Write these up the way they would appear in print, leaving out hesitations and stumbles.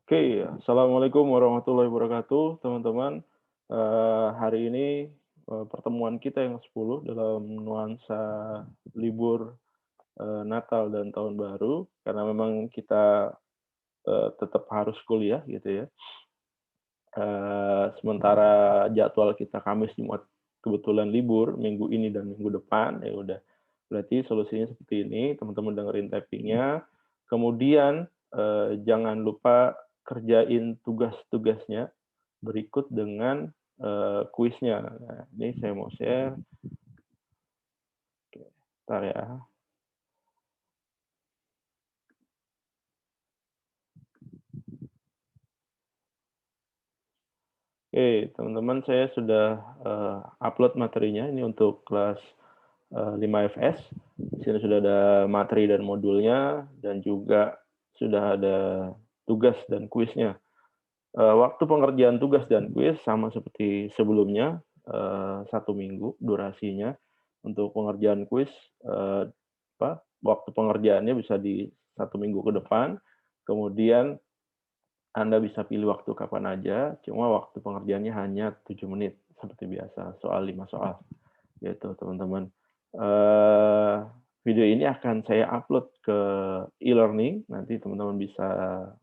Oke, assalamualaikum warahmatullahi wabarakatuh, teman-teman. Hari ini pertemuan kita yang 10 dalam nuansa libur Natal dan Tahun Baru, karena memang kita tetap harus kuliah gitu ya. Sementara jadwal kita Kamis Jumat kebetulan libur minggu ini dan minggu depan, ya udah. Berarti solusinya seperti ini, teman-teman dengerin tapping-nya, kemudian jangan lupa kerjain tugas-tugasnya berikut dengan kuisnya. Nah, ini saya mau share, bentar ya. Oke, teman-teman, saya sudah upload materinya ini untuk kelas 5 FS. Di sini sudah ada materi dan modulnya, dan juga sudah ada tugas dan kuisnya. Waktu pengerjaan tugas dan kuis sama seperti sebelumnya, 1 minggu durasinya. Untuk pengerjaan kuis, waktu pengerjaannya bisa di 1 minggu ke depan, kemudian Anda bisa pilih waktu kapan aja, cuma waktu pengerjaannya hanya 7 menit, seperti biasa, soal 5 soal, gitu teman-teman. Eee, Video ini akan saya upload ke e-learning, nanti teman-teman bisa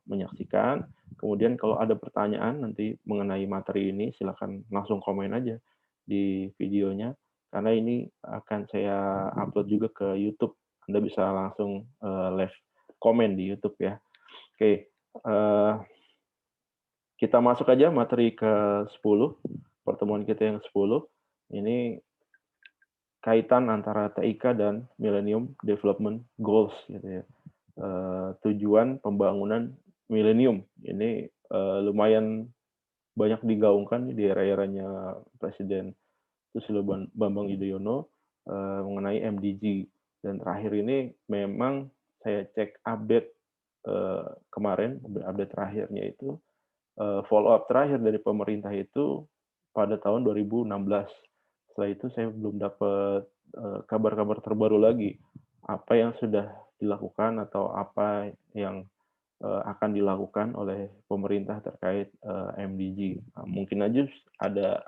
menyaksikan. Kemudian kalau ada pertanyaan nanti mengenai materi ini, silakan langsung komen aja di videonya, karena ini akan saya upload juga ke YouTube. Anda bisa langsung live komen di YouTube ya. Oke, kita masuk aja materi ke-10, pertemuan kita yang 10. Ini kaitan antara TIK dan Millennium Development Goals gitu ya. Tujuan pembangunan milenium. Ini lumayan banyak digaungkan di era-eranya Presiden Susilo Bambang Yudhoyono mengenai MDG. Dan terakhir ini memang saya cek update kemarin, update terakhirnya itu follow up terakhir dari pemerintah itu pada tahun 2016. Setelah itu saya belum dapat kabar-kabar terbaru lagi, apa yang sudah dilakukan atau apa yang akan dilakukan oleh pemerintah terkait MDG. Mungkin aja ada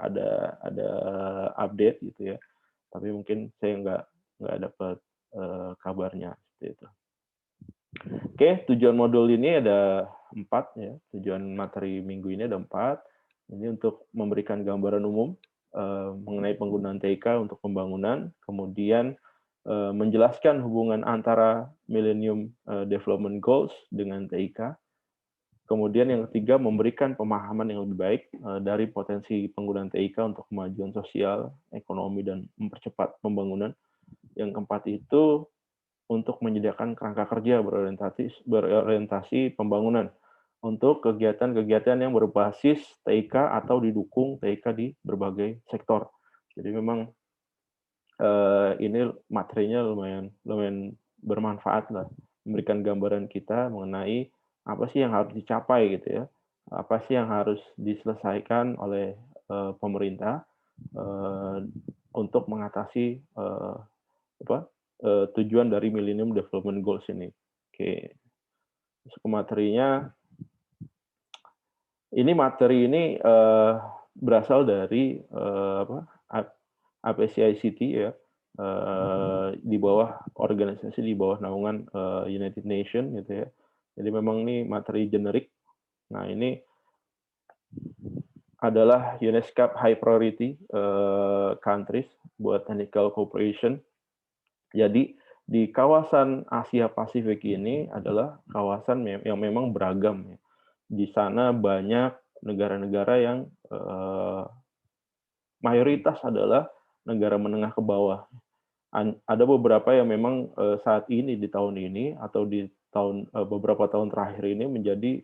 update gitu ya, tapi mungkin saya nggak dapat kabarnya seperti itu. Oke, tujuan modul ini ada 4 ya, tujuan materi minggu ini ada 4. Ini untuk memberikan gambaran umum mengenai penggunaan TIK untuk pembangunan, kemudian menjelaskan hubungan antara Millennium Development Goals dengan TIK, kemudian yang ketiga memberikan pemahaman yang lebih baik dari potensi penggunaan TIK untuk kemajuan sosial, ekonomi, dan mempercepat pembangunan. Yang keempat itu untuk menyediakan kerangka kerja berorientasi pembangunan untuk kegiatan-kegiatan yang berbasis TIK atau didukung TIK di berbagai sektor. Jadi memang ini materinya lumayan lumayan bermanfaat lah, memberikan gambaran kita mengenai apa sih yang harus dicapai gitu ya, apa sih yang harus diselesaikan oleh pemerintah untuk mengatasi tujuan dari Millennium Development Goals ini. Oke, masuk ke materinya. Ini materi ini berasal dari APCICT ya, di bawah organisasi di bawah naungan United Nations gitu ya. Jadi memang ini materi generik. Nah ini adalah UNESCO High Priority Countries buat technical cooperation. Jadi di kawasan Asia Pasifik ini adalah kawasan yang memang beragam ya. Di sana banyak negara-negara yang mayoritas adalah negara menengah ke bawah. Ada beberapa yang memang saat ini di tahun ini atau di beberapa tahun terakhir ini menjadi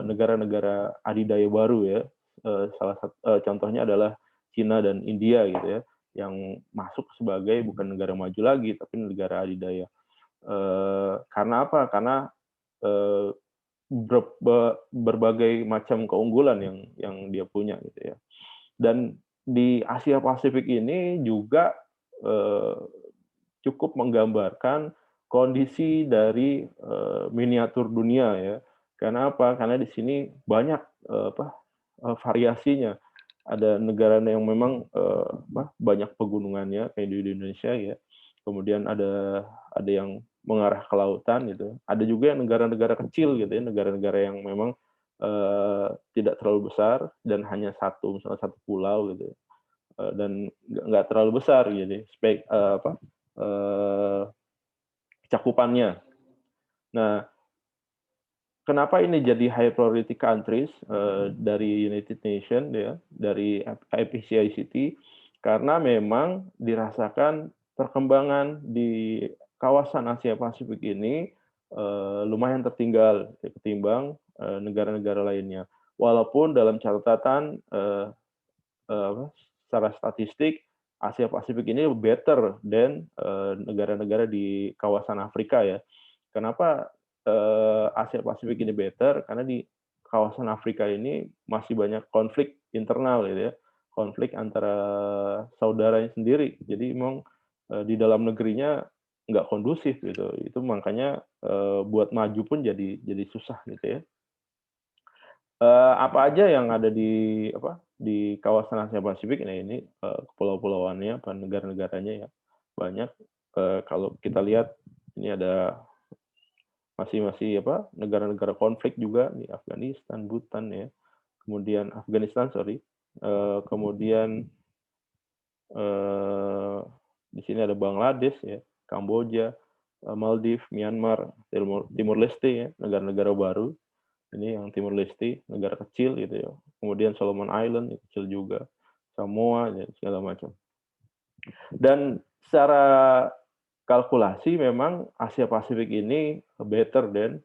negara-negara adidaya baru ya. Salah satu contohnya adalah Cina dan India gitu ya, yang masuk sebagai bukan negara maju lagi tapi negara adidaya. Karena apa? Karena eh, berbagai macam keunggulan yang dia punya gitu ya. Dan di Asia Pasifik ini juga eh, cukup menggambarkan kondisi dari miniatur dunia ya. Karena apa? Karena di sini banyak, variasinya. Ada negara yang memang, banyak pegunungannya kayak di Indonesia ya, kemudian ada yang mengarah ke lautan gitu, ada juga yang negara-negara kecil gitu ya, negara-negara yang memang, tidak terlalu besar dan hanya satu, misalnya satu pulau gitu ya, dan nggak terlalu besar jadi cakupannya. Nah, kenapa ini jadi high priority countries, dari United Nations ya, dari IPCICT, karena memang dirasakan perkembangan di kawasan Asia Pasifik ini, lumayan tertinggal ya, ketimbang, negara-negara lainnya. Walaupun dalam catatan, secara statistik Asia Pasifik ini better than, negara-negara di kawasan Afrika ya. Kenapa, Asia Pasifik ini better? Karena di kawasan Afrika ini masih banyak konflik internal gitu ya, konflik antara saudaranya sendiri. Jadi memang, di dalam negerinya nggak kondusif gitu. Itu makanya, buat maju pun jadi susah gitu ya. Apa aja yang ada di kawasan Asia Pasifik, nah ini, pulau-pulauannya, negara-negaranya ya, banyak. Kalau kita lihat ini ada masih negara-negara konflik juga di Afghanistan, Bhutan ya, kemudian Afghanistan sorry, kemudian, eee, di sini ada Bangladesh ya, Kamboja, Maldives, Myanmar, Timur Leste ya, negara-negara baru. Ini yang Timur Leste, negara kecil gitu ya. Kemudian Solomon Island, ya kecil juga. Samoa, dan segala macam. Dan secara kalkulasi memang Asia Pasifik ini better than,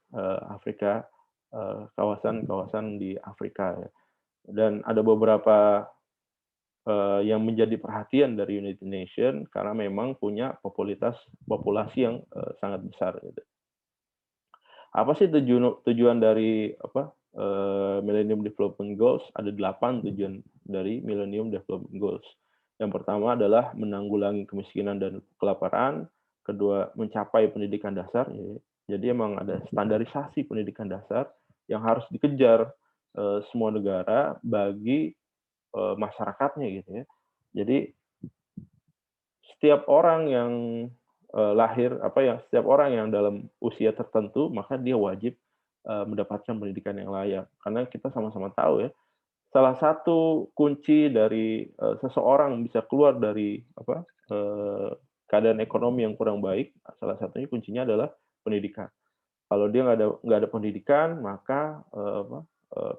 Afrika, kawasan-kawasan di Afrika ya. Dan ada beberapa, yang menjadi perhatian dari United Nations karena memang punya populasi yang, sangat besar gitu. Apa sih tujuan dari Millennium Development Goals? Ada 8 tujuan dari Millennium Development Goals. Yang pertama adalah menanggulangi kemiskinan dan kelaparan, kedua mencapai pendidikan dasar, ya. Jadi emang ada standarisasi pendidikan dasar yang harus dikejar, semua negara bagi, masyarakatnya gitu ya. Jadi setiap orang yang, setiap orang yang dalam usia tertentu, maka dia wajib, mendapatkan pendidikan yang layak. Karena kita sama-sama tahu ya, salah satu kunci dari, seseorang bisa keluar dari keadaan ekonomi yang kurang baik, salah satunya kuncinya adalah pendidikan. Kalau dia nggak ada pendidikan, maka,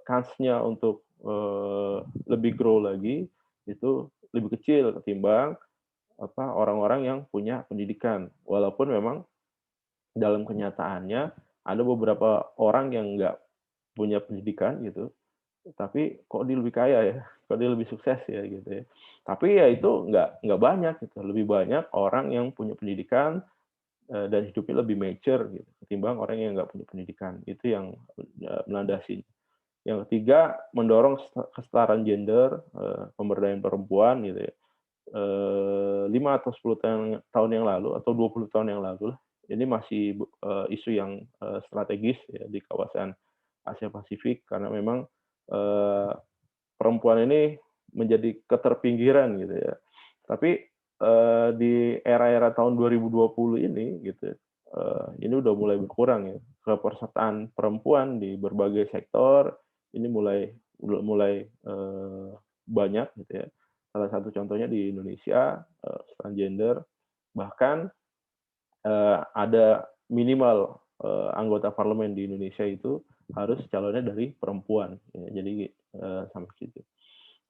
kans-nya untuk, lebih grow lagi, itu lebih kecil ketimbang orang-orang yang punya pendidikan. Walaupun memang dalam kenyataannya ada beberapa orang yang nggak punya pendidikan gitu, tapi kok dia lebih kaya ya, kok dia lebih sukses ya gitu ya. Tapi ya itu nggak banyak gitu, lebih banyak orang yang punya pendidikan, dan hidupnya lebih mature gitu, ketimbang orang yang nggak punya pendidikan. Itu yang, melandasi. Yang ketiga, mendorong kesetaraan gender, pemberdayaan perempuan gitu ya. 5 atau 10 tahun yang lalu atau 20 tahun yang lalu lah, ini masih isu yang, strategis ya di kawasan Asia Pasifik karena memang, eee, perempuan ini menjadi keterpinggiran gitu ya. Tapi, di era-era tahun 2020 ini gitu, ini udah mulai berkurang ya, kepesertaan perempuan di berbagai sektor ini mulai, banyak gitu ya. Salah satu contohnya di Indonesia, transgender, bahkan, ada minimal, anggota parlemen di Indonesia itu harus calonnya dari perempuan, ya. Jadi, sampai situ.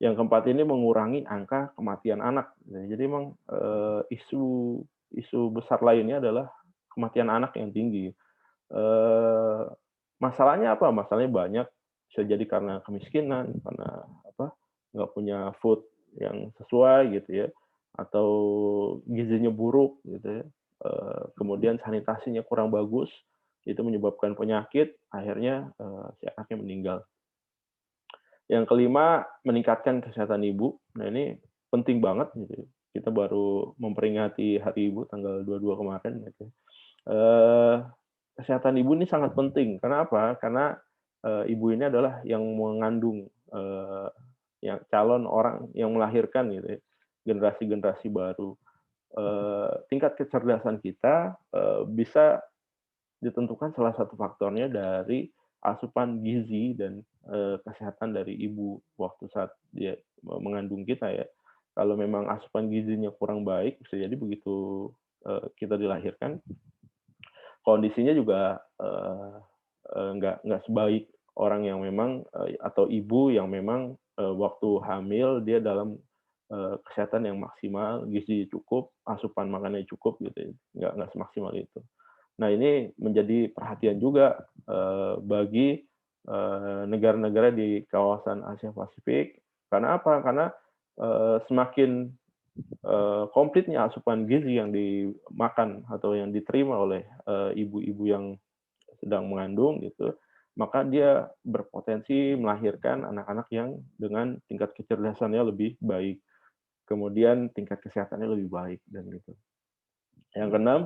Yang keempat ini mengurangi angka kematian anak. Nah, jadi memang, isu isu besar lainnya adalah kematian anak yang tinggi. Eee, Masalahnya apa? Masalahnya banyak, bisa jadi karena kemiskinan, karena nggak punya food yang sesuai gitu ya, atau gizinya buruk gitu ya, kemudian sanitasinya kurang bagus, itu menyebabkan penyakit, akhirnya, si anaknya meninggal. Yang kelima, meningkatkan kesehatan ibu. Nah, ini penting banget gitu ya. Kita baru memperingati Hari Ibu tanggal 22 kemarin gitu ya. Eee, Kesehatan ibu ini sangat penting. Karena apa? Karena ibu ini adalah yang mengandung, yang calon orang yang melahirkan gitu ya, generasi-generasi baru. Tingkat kecerdasan kita, bisa ditentukan salah satu faktornya dari asupan gizi dan, kesehatan dari ibu waktu saat dia mengandung kita ya. Kalau memang asupan gizinya kurang baik, bisa jadi begitu, kita dilahirkan, kondisinya juga, nggak sebaik orang yang memang, atau ibu yang memang, waktu hamil dia dalam, kesehatan yang maksimal, gizi cukup, asupan makannya cukup gitu ya, nggak semaksimal itu. Nah, ini menjadi perhatian juga, bagi, negara-negara di kawasan Asia Pasifik. Karena apa? Karena, semakin, komplitnya asupan gizi yang dimakan atau yang diterima oleh, ibu-ibu yang sedang mengandung gitu, maka dia berpotensi melahirkan anak-anak yang dengan tingkat kecerdasannya lebih baik, kemudian tingkat kesehatannya lebih baik dan gitu. Yang keenam,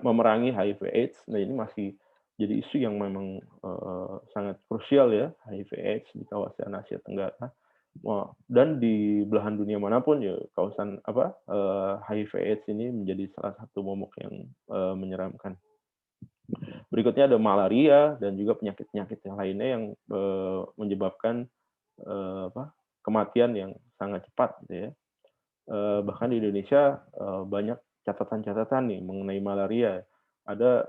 memerangi HIV/AIDS. Nah, ini masih jadi isu yang memang, sangat krusial ya, HIV/AIDS di kawasan Asia Tenggara. Wah, dan di belahan dunia manapun ya kawasan apa, HIV/AIDS ini menjadi salah satu momok yang, menyeramkan. Berikutnya ada malaria dan juga penyakit-penyakit yang lainnya yang, menyebabkan, kematian yang sangat cepat gitu ya. Bahkan di Indonesia, banyak catatan-catatan nih mengenai malaria. Ada,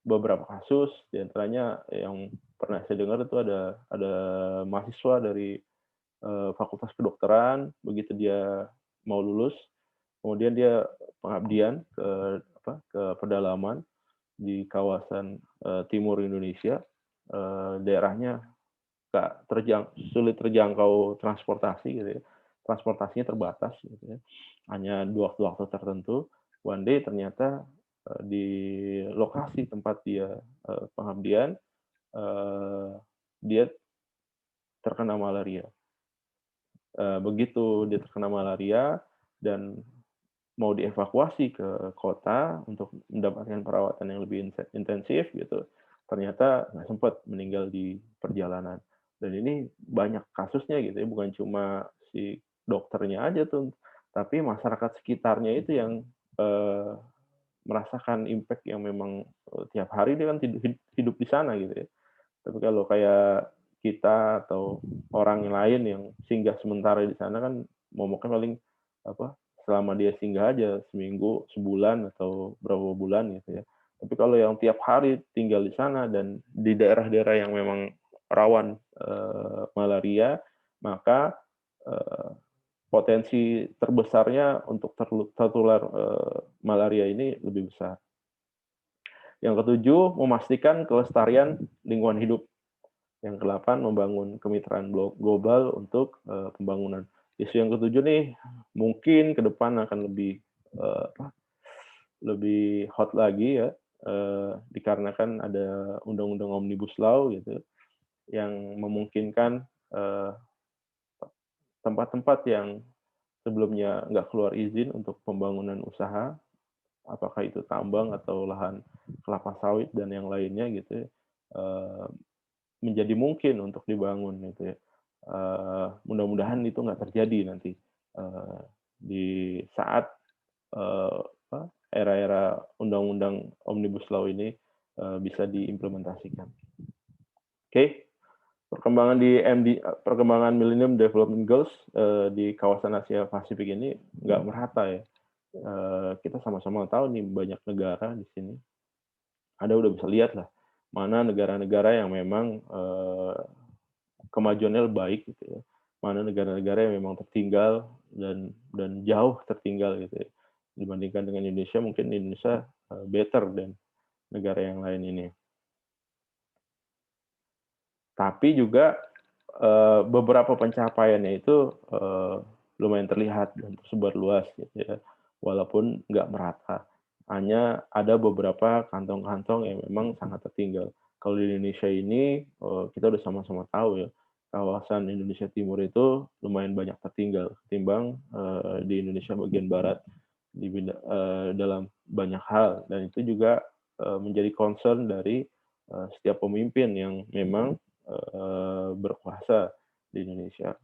beberapa kasus, di antaranya yang pernah saya dengar itu ada mahasiswa dari, fakultas kedokteran, begitu dia mau lulus, kemudian dia pengabdian ke pedalaman di kawasan, timur Indonesia, daerahnya sulit terjangkau transportasi gitu ya, transportasinya terbatas gitu ya, hanya di waktu-waktu tertentu. One day ternyata, di lokasi tempat dia, pengabdian, eee, dia terkena malaria. Begitu dia terkena malaria dan mau dievakuasi ke kota untuk mendapatkan perawatan yang lebih intensif gitu, ternyata nggak sempat, meninggal di perjalanan. Dan ini banyak kasusnya gitu ya, bukan cuma si dokternya aja tuh, tapi masyarakat sekitarnya itu yang, eee, merasakan impact yang memang, tiap hari dia kan hidup di sana gitu ya. Tapi kalau kayak kita atau orang lain yang singgah sementara di sana kan momoknya paling apa, selama dia singgah aja seminggu, sebulan, atau berapa bulan gitu ya. Tapi kalau yang tiap hari tinggal di sana dan di daerah-daerah yang memang rawan, malaria, maka, eee, potensi terbesarnya untuk tertular, malaria ini lebih besar. Yang ketujuh, memastikan kelestarian lingkungan hidup. Yang ke-8, membangun kemitraan global untuk, pembangunan. Isu yang ketujuh nih, mungkin ke depan akan lebih, lebih hot lagi ya, dikarenakan ada undang-undang Omnibus Law gitu, yang memungkinkan, tempat-tempat yang sebelumnya nggak keluar izin untuk pembangunan usaha, apakah itu tambang atau lahan kelapa sawit dan yang lainnya gitu ya, eee, menjadi mungkin untuk dibangun gitu ya. Mudah-mudahan itu nggak terjadi nanti, di saat, apa, era-era undang-undang Omnibus Law ini, bisa diimplementasikan. Oke, perkembangan Millennium Development Goals, di kawasan Asia Pasifik ini nggak merata ya. Kita sama-sama tahu nih banyak negara di sini, Anda udah bisa lihat lah, mana negara-negara yang memang, kemajuannya baik gitu ya, mana negara-negara yang memang tertinggal dan jauh tertinggal gitu ya. Dibandingkan dengan Indonesia, mungkin Indonesia, better dan negara yang lain ini. Tapi juga, beberapa pencapaiannya itu, lumayan terlihat dan tersebar luas gitu ya, walaupun nggak merata. Hanya ada beberapa kantong-kantong yang memang sangat tertinggal. Kalau di Indonesia ini, kita udah sama-sama tahu ya, kawasan Indonesia Timur itu lumayan banyak tertinggal ketimbang, di Indonesia bagian barat dalam banyak hal dan itu juga, menjadi concern dari setiap pemimpin yang memang berkuasa di Indonesia,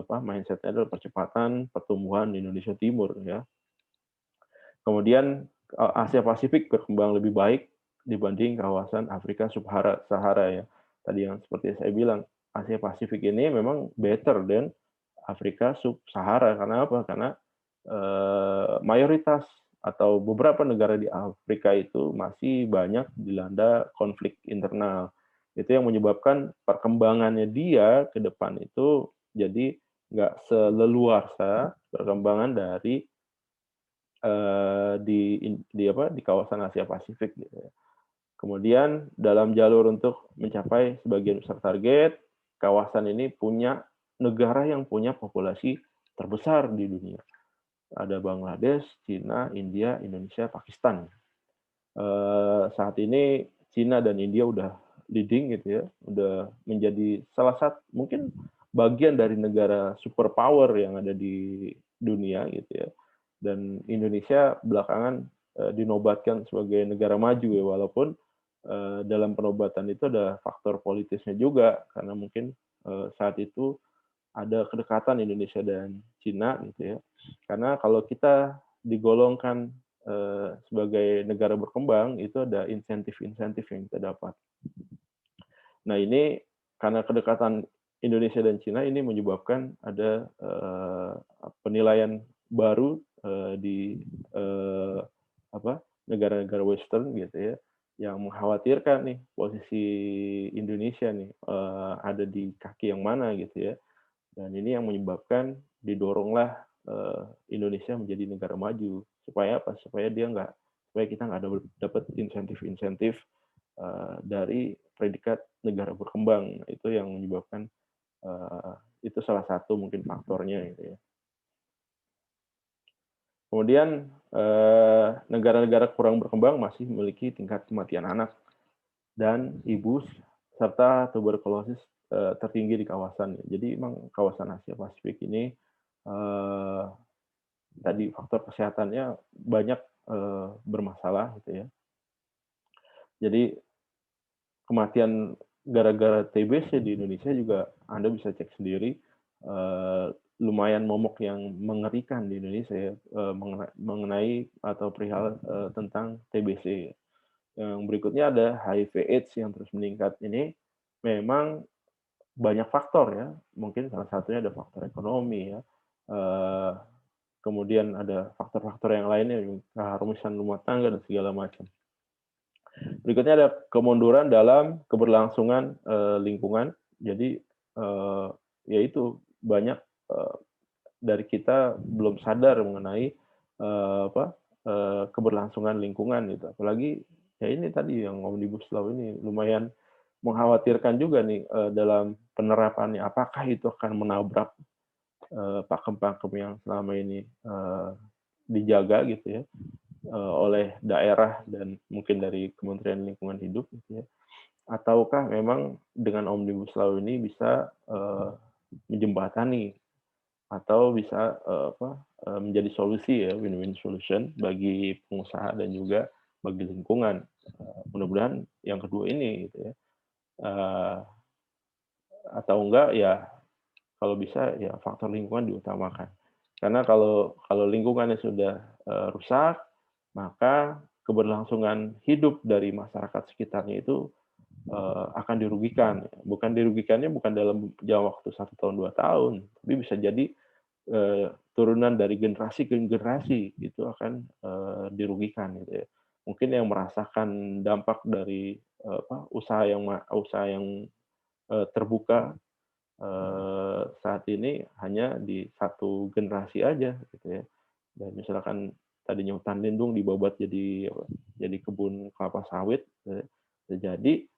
mindset-nya adalah percepatan pertumbuhan di Indonesia Timur ya. Kemudian Asia Pasifik berkembang lebih baik dibanding kawasan Afrika Sahara ya. Tadi yang seperti saya bilang, Asia Pasifik ini memang better than Afrika Sub-Sahara. Karena apa? Karena mayoritas atau beberapa negara di Afrika itu masih banyak dilanda konflik internal. Itu yang menyebabkan perkembangannya dia ke depan itu jadi nggak seleluasa perkembangan dari di kawasan Asia Pasifik gitu ya. Kemudian dalam jalur untuk mencapai sebagian besar target, kawasan ini punya negara yang punya populasi terbesar di dunia. Ada Bangladesh, Cina, India, Indonesia, Pakistan. Saat ini Cina dan India udah leading gitu ya, udah menjadi salah satu mungkin bagian dari negara superpower yang ada di dunia gitu ya. Dan Indonesia belakangan dinobatkan sebagai negara maju ya, walaupun dalam penobatan itu ada faktor politisnya juga karena mungkin saat itu ada kedekatan Indonesia dan Cina gitu ya. Karena kalau kita digolongkan sebagai negara berkembang itu ada insentif-insentif yang kita dapat. Nah ini karena kedekatan Indonesia dan Cina ini menyebabkan ada penilaian baru di negara-negara Western gitu ya, yang mengkhawatirkan nih posisi Indonesia nih ada di kaki yang mana gitu ya. Dan ini yang menyebabkan didoronglah Indonesia menjadi negara maju. Supaya apa? Supaya kita nggak dapat insentif-insentif dari predikat negara berkembang. Itu yang menyebabkan itu salah satu mungkin faktornya gitu ya. Kemudian negara-negara kurang berkembang masih memiliki tingkat kematian anak dan ibu serta tuberkulosis tertinggi di kawasan. Jadi memang kawasan Asia Pasifik ini tadi faktor kesehatannya banyak bermasalah gitu ya. Jadi kematian gara-gara TBC di Indonesia juga Anda bisa cek sendiri lumayan momok yang mengerikan di Indonesia ya, mengenai atau perihal tentang TBC. Yang berikutnya ada HIV/AIDS yang terus meningkat. Ini memang banyak faktor ya. Mungkin salah satunya ada faktor ekonomi ya. Kemudian ada faktor-faktor yang lainnya, keharusan rumah tangga dan segala macam. Berikutnya ada kemunduran dalam keberlangsungan lingkungan. Jadi yaitu banyak dari kita belum sadar mengenai keberlangsungan lingkungan gitu. Apalagi ya ini tadi yang Omnibus Law ini lumayan mengkhawatirkan juga nih dalam penerapannya. Apakah itu akan menabrak pakem-pakem yang selama ini dijaga gitu ya oleh daerah dan mungkin dari Kementerian Lingkungan Hidup gitu ya, ataukah memang dengan Omnibus Law ini bisa menjembatani atau bisa menjadi solusi ya, win-win solution bagi pengusaha dan juga bagi lingkungan. Mudah-mudahan yang kedua ini gitu ya, atau enggak ya kalau bisa ya faktor lingkungan diutamakan. Karena kalau lingkungannya sudah rusak, maka keberlangsungan hidup dari masyarakat sekitarnya itu akan dirugikan. Dirugikannya bukan dalam jangka waktu 1 tahun 2 tahun, tapi bisa jadi turunan dari generasi ke generasi itu akan dirugikan gitu ya. Mungkin yang merasakan dampak dari usaha yang terbuka saat ini hanya di satu generasi aja gitu ya. Dan misalkan tadinya hutan lindung dibabat jadi kebun kelapa sawit, jadi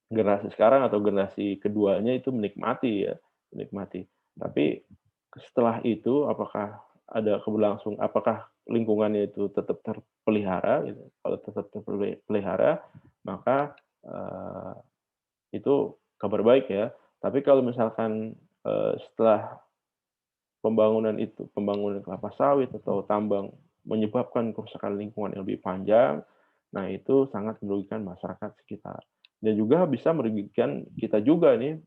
generasi sekarang atau generasi keduanya itu menikmati. Tapi setelah itu apakah apakah lingkungannya itu tetap terpelihara gitu. Kalau tetap terpelihara, maka itu kabar baik ya. Tapi kalau misalkan setelah pembangunan kelapa sawit atau tambang menyebabkan kerusakan lingkungan yang lebih panjang, Nah, itu sangat merugikan masyarakat sekitar. Dan juga bisa merugikan kita juga nih,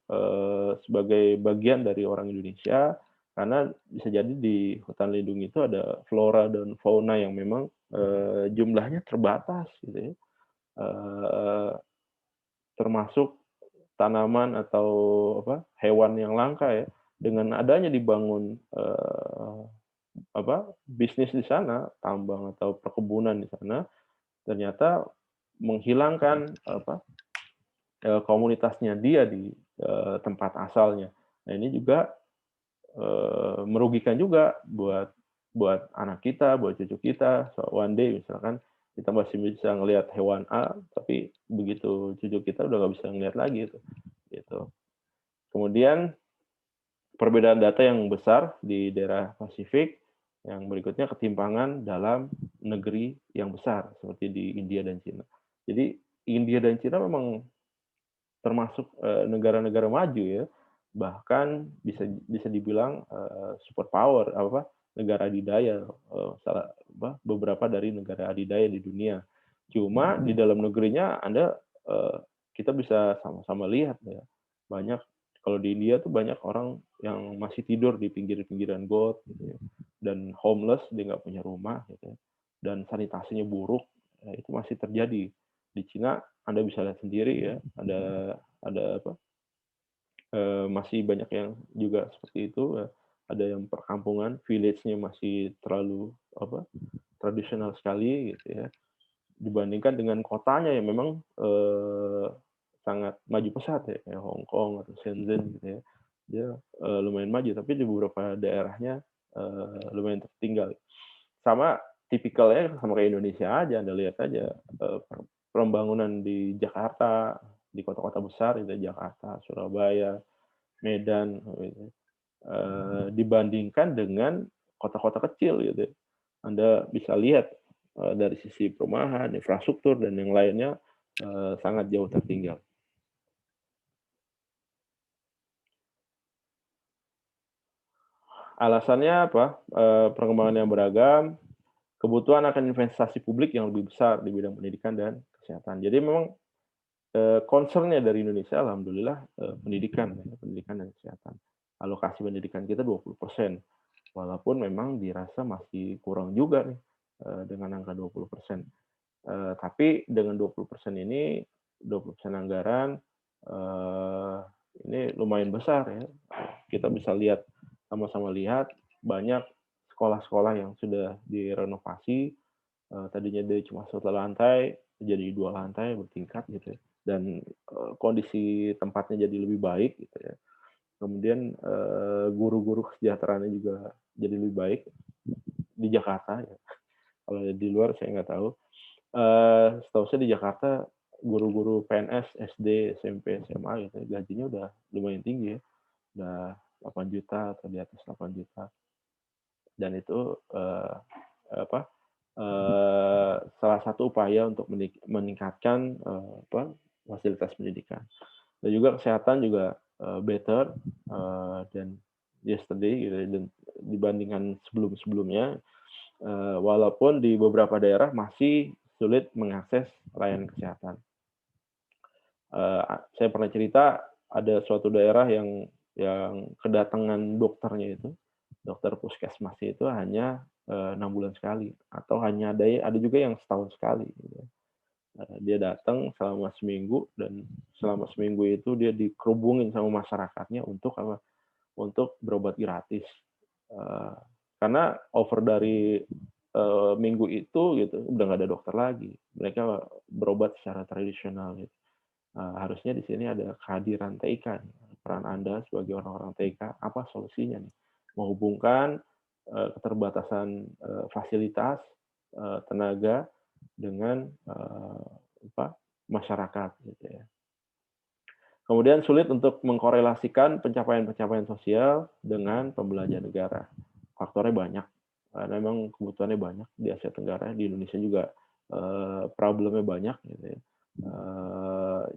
sebagai bagian dari orang Indonesia, karena bisa jadi di hutan lindung itu ada flora dan fauna yang memang, jumlahnya terbatas gitu ya, eee, termasuk tanaman atau hewan yang langka ya. Dengan adanya dibangun, bisnis di sana, tambang atau perkebunan di sana, ternyata menghilangkan komunitasnya dia di, tempat asalnya. Nah, ini juga, merugikan juga buat buat anak kita, buat cucu kita, so one day misalkan kita masih bisa ngelihat hewan A, tapi begitu cucu kita udah nggak bisa ngelihat lagi itu, gitu. Kemudian perbedaan data yang besar di daerah Pasifik, yang berikutnya ketimpangan dalam negeri yang besar seperti di India dan Cina. Jadi India dan Cina memang termasuk, negara-negara maju ya, bahkan bisa dibilang, super power, negara adidaya, beberapa dari negara adidaya di dunia. Cuma di dalam negerinya kita bisa sama-sama lihat ya, banyak kalau di India tuh banyak orang yang masih tidur di pinggir-pinggiran got gitu ya, dan homeless, dia nggak punya rumah gitu ya, dan sanitasinya buruk, itu masih terjadi. Di Cina Anda bisa lihat sendiri ya, ada masih banyak yang juga seperti itu, ada yang perkampungan, village-nya masih terlalu tradisional sekali gitu ya, dibandingkan dengan kotanya yang memang, sangat maju pesat ya, kayak Hong Kong atau Shenzhen gitu ya. Dia, lumayan maju, tapi di beberapa daerahnya, lumayan tertinggal. Sama tipikalnya sama kayak Indonesia aja, Anda lihat aja, pembangunan di Jakarta, di kota-kota besar gitu ya, Jakarta, Surabaya, Medan, gitu, dibandingkan dengan kota-kota kecil gitu ya. Anda bisa lihat, dari sisi perumahan, infrastruktur, dan yang lainnya, sangat jauh tertinggal. Alasannya apa? Perkembangan yang beragam, kebutuhan akan investasi publik yang lebih besar di bidang pendidikan dan kesehatan. Jadi memang, concern-nya dari Indonesia alhamdulillah, pendidikan ya, pendidikan dan kesehatan. Alokasi pendidikan kita 20%, walaupun memang dirasa masih kurang juga nih, dengan angka 20%. Tapi dengan 20% ini, 20% anggaran, eee, ini lumayan besar ya. Kita bisa lihat, sama-sama lihat banyak sekolah-sekolah yang sudah direnovasi, tadinya dia cuma 1 lantai, jadi 2 lantai bertingkat gitu ya, dan, kondisi tempatnya jadi lebih baik gitu ya. Kemudian, guru-guru kesejahteraannya juga jadi lebih baik di Jakarta ya, kalau di luar saya nggak tahu. Setahu saya di Jakarta guru-guru PNS, SD, SMP, SMA gitu ya, gajinya udah lumayan tinggi ya, udah 8 juta atau di atas 8 juta. Dan itu, apa, salah satu upaya untuk meningkatkan, fasilitas pendidikan. Dan juga kesehatan juga, better, than yesterday gitu ya, dan dibandingkan sebelum-sebelumnya, walaupun di beberapa daerah masih sulit mengakses layanan kesehatan. Saya pernah cerita ada suatu daerah yang kedatangan dokternya itu, dokter puskesmasnya itu hanya, 6 bulan sekali, atau hanya ada juga yang setahun sekali gitu ya. Dia datang selama seminggu, dan selama seminggu itu dia dikerubungin sama masyarakatnya untuk apa, untuk berobat gratis. Eee, karena over dari, minggu itu gitu, udah nggak ada dokter lagi. Mereka berobat secara tradisional gitu. Harusnya di sini ada kehadiran TIK nih, peran Anda sebagai orang-orang TIK, apa solusinya nih? Menghubungkan, keterbatasan, fasilitas, tenaga dengan, masyarakat gitu ya. Kemudian sulit untuk mengkorelasikan pencapaian-pencapaian sosial dengan pembelanja negara. Faktornya banyak, karena memang kebutuhannya banyak di Asia Tenggara, di Indonesia juga, problemnya banyak gitu ya.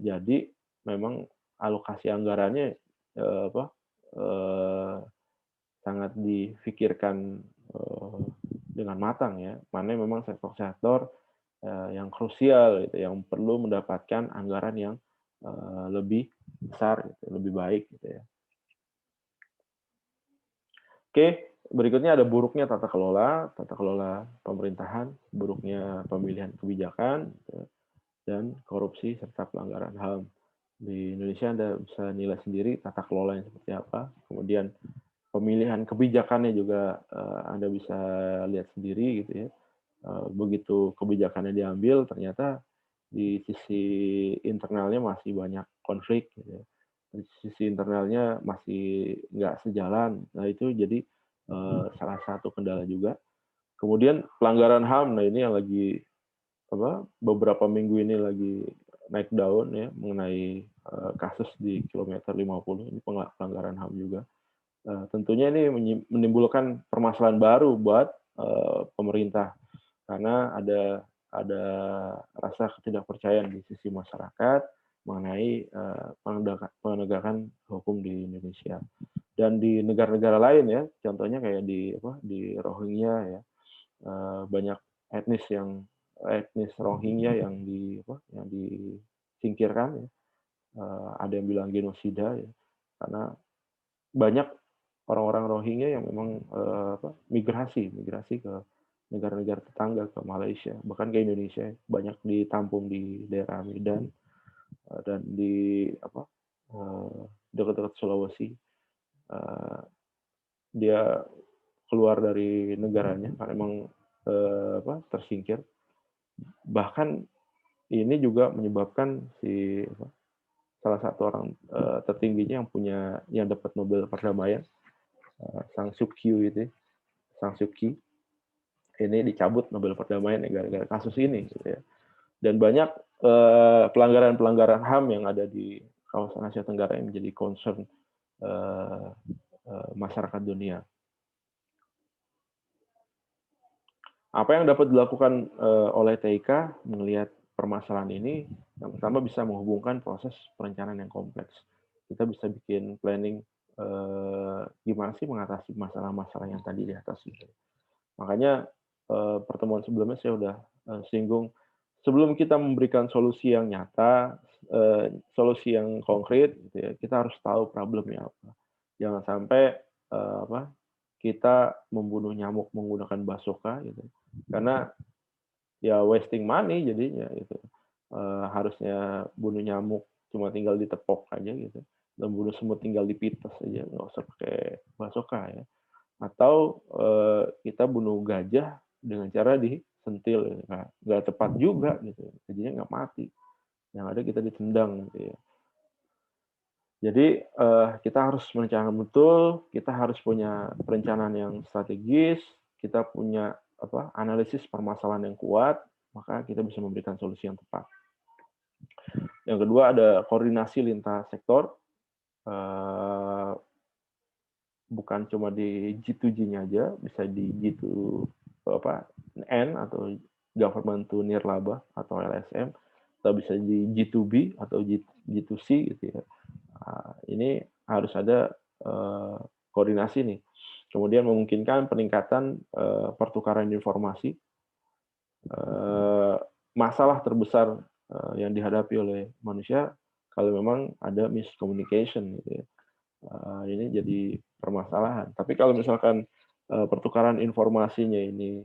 Jadi memang alokasi anggarannya, apa, eee, sangat difikirkan, dengan matang ya, mana memang sektor-sektor yang krusial gitu, yang perlu mendapatkan anggaran yang lebih besar, gitu, lebih baik gitu ya. Oke, berikutnya ada buruknya tata kelola pemerintahan, buruknya pemilihan kebijakan, gitu, dan korupsi serta pelanggaran HAM. Di Indonesia Anda bisa nilai sendiri tata kelolanya seperti apa, kemudian pemilihan kebijakannya juga Anda bisa lihat sendiri gitu ya. Begitu kebijakannya diambil, ternyata di sisi internalnya masih banyak konflik gitu ya. Di sisi internalnya masih nggak sejalan. Nah, itu jadi salah satu kendala juga. Kemudian pelanggaran HAM, nah ini yang lagi beberapa minggu ini lagi naik daun ya, mengenai kasus di kilometer 50 ini pelanggaran HAM juga. Tentunya ini menimbulkan permasalahan baru buat pemerintah karena ada rasa ketidakpercayaan di sisi masyarakat mengenai penegakan hukum di Indonesia. Dan di negara-negara lain ya, contohnya kayak di Rohingya ya, banyak etnis Rohingya yang disingkirkan ya. Ada yang bilang genosida ya, karena banyak orang-orang Rohingya yang memang migrasi ke negara-negara tetangga, ke Malaysia, bahkan ke Indonesia, banyak ditampung di daerah Medan dan di dekat-dekat Sulawesi. Dia keluar dari negaranya karena memang tersingkir. Bahkan ini juga menyebabkan salah satu orang tertingginya yang dapat Nobel perdamaian, Sang Suu Kyi ini dicabut Nobel perdamaian gara-gara kasus ini gitu ya. Dan banyak pelanggaran-pelanggaran HAM yang ada di kawasan Asia Tenggara yang menjadi concern masyarakat dunia. Apa yang dapat dilakukan oleh TIK melihat permasalahan ini? Yang pertama bisa menghubungkan proses perencanaan yang kompleks. Kita bisa bikin planning gimana sih mengatasi masalah-masalah yang tadi di atas gitu. Makanya pertemuan sebelumnya saya udah singgung, sebelum kita memberikan solusi yang nyata, solusi yang konkret, gitu ya, kita harus tahu problemnya apa. Jangan sampai kita membunuh nyamuk menggunakan basoka, gitu. Karena ya wasting money jadinya, gitu. Harusnya bunuh nyamuk cuma tinggal ditepok aja, gitu. Dan bunuh semut tinggal dipites aja, nggak usah pakai basoka ya. Atau kita bunuh gajah dengan cara disentil, nggak tepat juga gitu, jadinya nggak mati, yang ada kita ditendang gitu ya. Jadi kita harus merencanakan betul, kita harus punya perencanaan yang strategis, kita punya analisis permasalahan yang kuat, maka kita bisa memberikan solusi yang tepat. Yang kedua ada koordinasi lintas sektor, bukan cuma di G2G-nya aja, bisa di G2N atau Government to Nirlaba atau LSM, atau bisa di G2B atau G2C gitu ya. Ini harus ada koordinasi nih. Kemudian memungkinkan peningkatan pertukaran informasi. Masalah terbesar yang dihadapi oleh manusia kalau memang ada miscommunication gitu ya. Ini jadi permasalahan. Tapi kalau misalkan pertukaran informasinya ini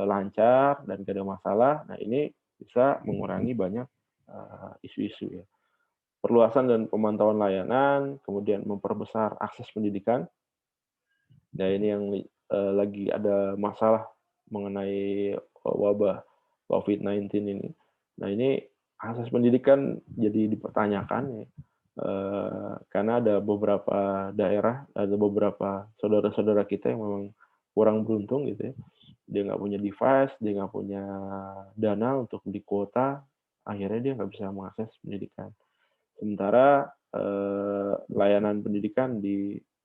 lancar dan tidak ada masalah, nah ini bisa mengurangi banyak isu-isu ya. Perluasan dan pemantauan layanan, kemudian memperbesar akses pendidikan. Nah ini yang lagi ada masalah mengenai wabah COVID-19 ini. Nah ini akses pendidikan jadi dipertanyakan ya. Karena ada beberapa daerah, ada beberapa saudara-saudara kita yang memang kurang beruntung gitu ya. Dia nggak punya device, dia nggak punya dana untuk beli kuota, akhirnya dia nggak bisa mengakses pendidikan. Sementara layanan pendidikan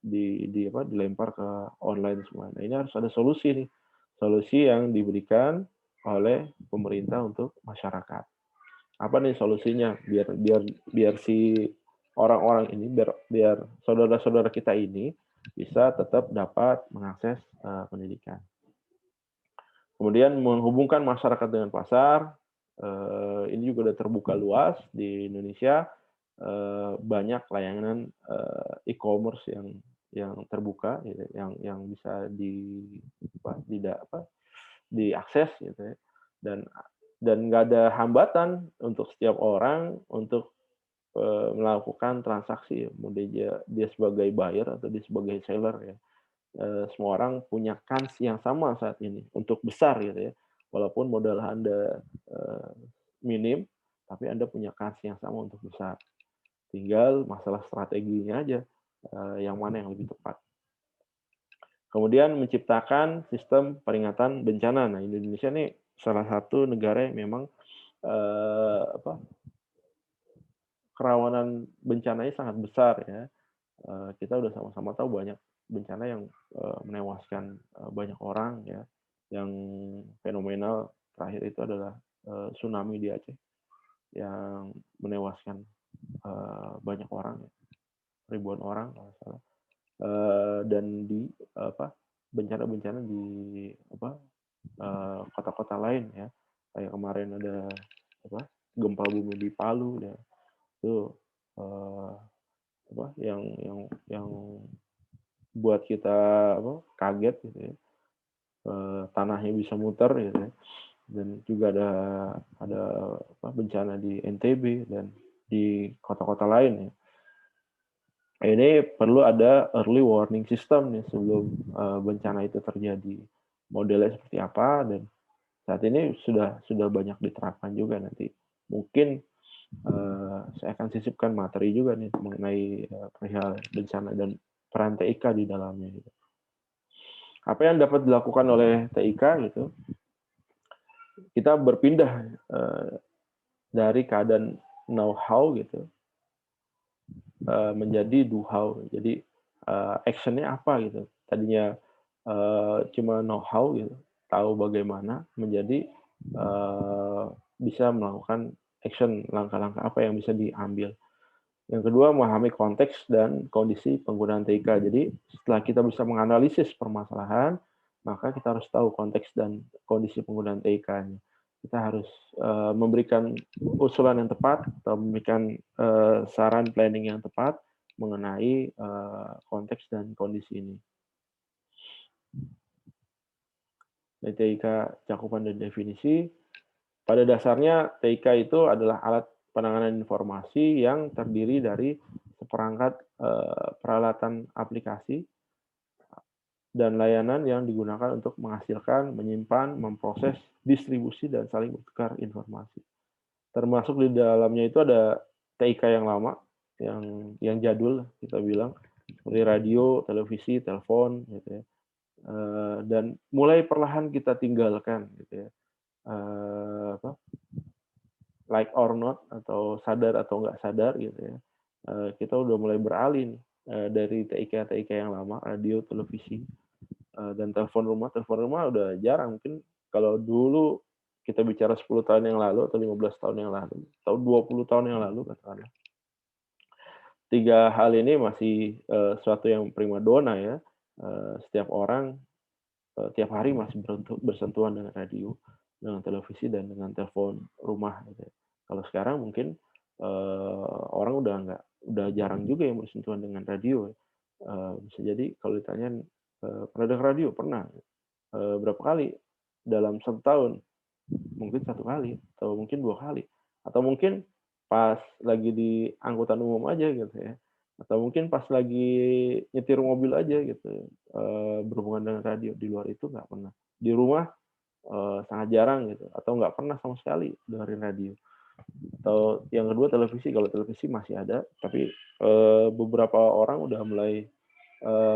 dilempar ke online semua. Nah ini harus ada solusi nih, solusi yang diberikan oleh pemerintah untuk masyarakat. Apa nih solusinya biar si orang-orang ini, biar saudara-saudara kita ini bisa tetap dapat mengakses pendidikan. Kemudian menghubungkan masyarakat dengan pasar, ini juga udah terbuka luas di Indonesia, banyak layanan, e-commerce yang terbuka gitu, yang bisa diakses gitu ya, dan nggak ada hambatan untuk setiap orang untuk, melakukan transaksi ya, mau dia sebagai buyer atau dia sebagai seller ya. Semua orang punya kans yang sama saat ini untuk besar gitu ya. Walaupun modal Anda, minim, tapi Anda punya kans yang sama untuk besar. Tinggal masalah strateginya aja, yang mana yang lebih tepat. Kemudian menciptakan sistem peringatan bencana. Nah, Indonesia nih salah satu negara yang memang, kerawanan bencananya sangat besar ya. Kita udah sama-sama tahu banyak bencana yang, menewaskan, banyak orang ya. Yang fenomenal terakhir itu adalah, tsunami di Aceh yang menewaskan, banyak orang ya, ribuan orang kalau nggak salah. Dan di bencana-bencana di kota-kota lain ya, kayak kemarin ada gempa bumi di Palu ya, itu, eee, yang buat kita kaget gitu ya, tanahnya bisa muter gitu ya, dan juga ada bencana di NTB dan di kota-kota lain ya. Ini perlu ada early warning system nih sebelum, bencana itu terjadi. Modelnya seperti apa dan saat ini sudah banyak diterapkan juga nanti. Mungkin, saya akan sisipkan materi juga nih mengenai, perihal bencana dan peran TIK di dalamnya gitu. Apa yang dapat dilakukan oleh TIK gitu, kita berpindah, dari keadaan know-how gitu, menjadi do-how. Jadi, action-nya apa gitu. Tadinya, cuma know-how gitu, tahu bagaimana, menjadi, bisa melakukan action, langkah-langkah apa yang bisa diambil. Yang kedua, memahami konteks dan kondisi penggunaan TIK. Jadi, setelah kita bisa menganalisis permasalahan, maka kita harus tahu konteks dan kondisi penggunaan TIK-nya. Kita harus, memberikan usulan yang tepat atau memberikan, saran planning yang tepat mengenai, konteks dan kondisi ini. Dari TIK cakupan dan definisi, pada dasarnya TIK itu adalah alat penanganan informasi yang terdiri dari seperangkat, peralatan aplikasi dan layanan yang digunakan untuk menghasilkan, menyimpan, memproses, distribusi, dan saling bertukar informasi. Termasuk di dalamnya itu ada TIK yang lama, yang jadul kita bilang, seperti radio, televisi, telepon, gitu ya. Dan mulai perlahan kita tinggalkan, gitu ya. Like or not, atau sadar atau nggak sadar, gitu ya. Kita udah mulai beralih nih, dari TIK yang lama, radio, televisi, dan telepon rumah. Telepon rumah udah jarang, mungkin kalau dulu kita bicara 10 tahun yang lalu atau 15 tahun yang lalu, atau 20 tahun yang lalu katakanlah. 3 hal ini masih, suatu yang primadona ya. Setiap orang, tiap hari masih bersentuhan dengan radio, dengan televisi, dan dengan telepon rumah gitu ya. Kalau sekarang mungkin, orang udah jarang juga yang bersentuhan dengan radio ya. Bisa jadi kalau ditanyain, "Pernah dengar radio?" Pernah. Berapa kali? Dalam 1 tahun? Mungkin 1 kali, atau mungkin 2 kali, atau mungkin pas lagi di angkutan umum aja gitu ya, atau mungkin pas lagi nyetir mobil aja gitu, berhubungan dengan radio. Di luar itu nggak pernah. Di rumah, sangat jarang gitu, atau nggak pernah sama sekali dengerin radio. Atau yang kedua televisi, kalau televisi masih ada, tapi, beberapa orang udah mulai,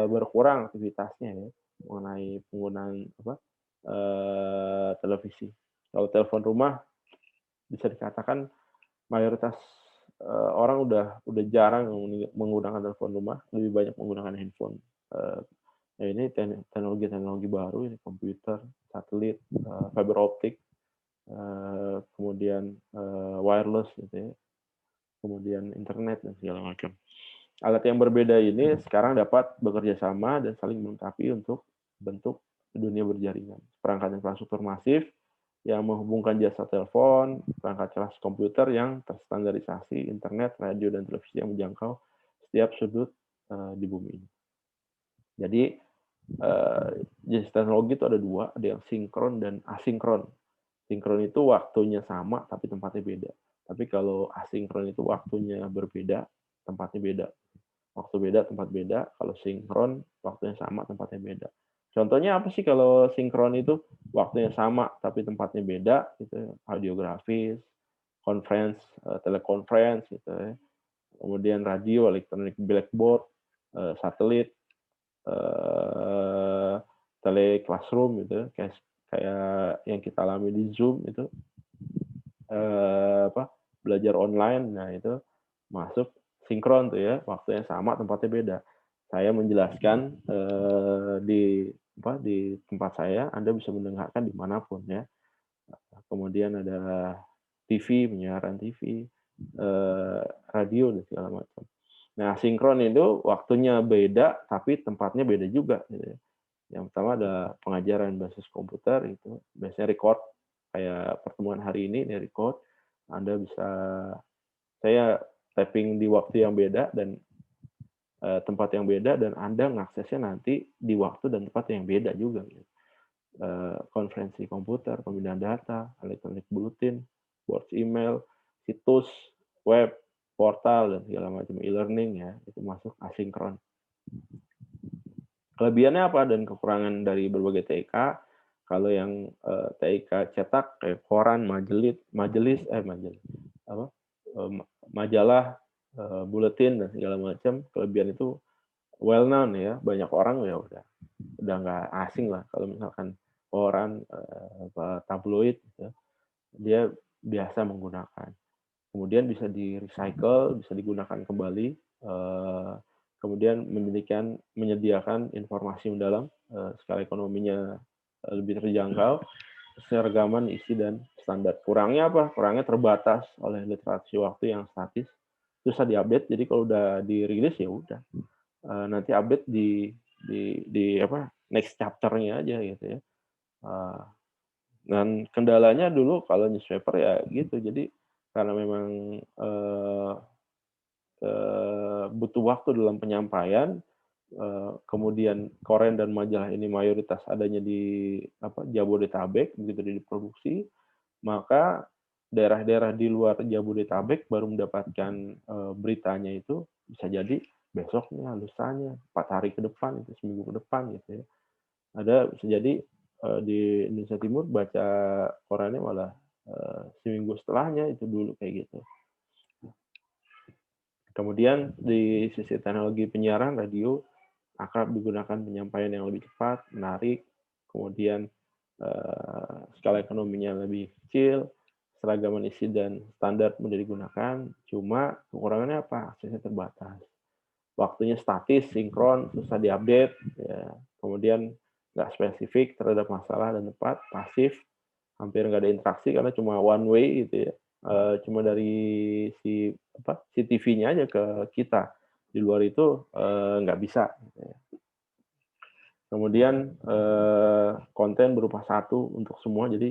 berkurang aktivitasnya ya, mengenai penggunaan televisi. Kalau telepon rumah bisa dikatakan mayoritas, orang udah jarang menggunakan telepon rumah, lebih banyak menggunakan handphone. Eee, ya ini teknologi-teknologi baru ini, komputer, satelit, fiber optik, kemudian, wireless gitu ya, kemudian internet dan segala macam. Alat yang berbeda ini sekarang dapat bekerja sama dan saling melengkapi untuk bentuk dunia berjaringan. Perangkat infrastruktur masif yang menghubungkan jasa telepon, perangkat kelas komputer yang terstandarisasi, internet, radio, dan televisi yang menjangkau setiap sudut di bumi ini. Jadi jenis teknologi itu ada dua, ada yang sinkron dan asinkron. Sinkron itu waktunya sama tapi tempatnya beda. Tapi kalau asinkron itu waktunya berbeda, tempatnya beda. Waktu beda, tempat beda. Kalau sinkron, waktunya sama, tempatnya beda. Contohnya apa sih kalau sinkron itu? Waktunya sama tapi tempatnya beda, gitu. Audiografis, conference, teleconference, gitu ya. Kemudian radio, electronic blackboard, satelit, tele classroom, gitu. Kayak yang kita alami di Zoom itu, belajar online. Nah, itu masuk sinkron tuh ya, waktunya sama, tempatnya beda. Saya menjelaskan di tempat saya, Anda bisa mendengarkan dimanapun ya. Kemudian ada TV, penyiaran TV, radio dan segala macam. Nah, sinkron itu waktunya beda, tapi tempatnya beda juga. Gitu ya. Yang pertama ada pengajaran basis komputer, itu biasanya record, kayak pertemuan hari ini record. Anda bisa, saya tapping di waktu yang beda dan tempat yang beda, dan Anda mengaksesnya nanti di waktu dan tempat yang beda juga. Gitu. Konferensi komputer, pemindahan data, electronic bulletin, board email, situs, web, portal, dan segala macam e-learning ya, itu masuk asinkron. Kelebihannya apa dan kekurangan dari berbagai TIK? Kalau yang TIK cetak kayak koran, majalah, buletin dan segala macam, kelebihan itu well known ya, banyak orang ya udah nggak asing lah kalau misalkan koran, tabloid, gitu, dia biasa menggunakan. Kemudian bisa di-recycle, bisa digunakan kembali, kemudian menyediakan informasi mendalam, skala ekonominya lebih terjangkau, keseragaman isi dan standar. Kurangnya apa? Kurangnya terbatas oleh literasi waktu yang statis, susah diupdate. Jadi kalau udah dirilis ya udah, nanti update di next chapter-nya aja gitu ya. Dan kendalanya dulu kalau newspaper ya gitu, jadi karena memang butuh waktu dalam penyampaian, kemudian koran dan majalah ini mayoritas adanya di Jabodetabek, begitu diproduksi, maka daerah-daerah di luar Jabodetabek baru mendapatkan beritanya itu bisa jadi besoknya, lusanya, 4 hari ke depan, itu seminggu ke depan gitu ya. Ada bisa jadi di Indonesia Timur baca korannya malah seminggu setelahnya, itu dulu kayak gitu. Kemudian di sisi teknologi penyiaran, radio akrab digunakan penyampaian yang lebih cepat, menarik, kemudian skala ekonominya lebih kecil, seragaman isi dan standar mudah digunakan, cuma kekurangannya apa? Aksesnya terbatas. Waktunya statis, sinkron, susah diupdate, ya. Kemudian nggak spesifik terhadap masalah dan tempat, pasif, hampir nggak ada interaksi karena cuma one way gitu ya. Cuma dari si TV-nya aja ke kita. Di luar itu nggak bisa. Gitu ya. Kemudian konten berupa satu untuk semua, jadi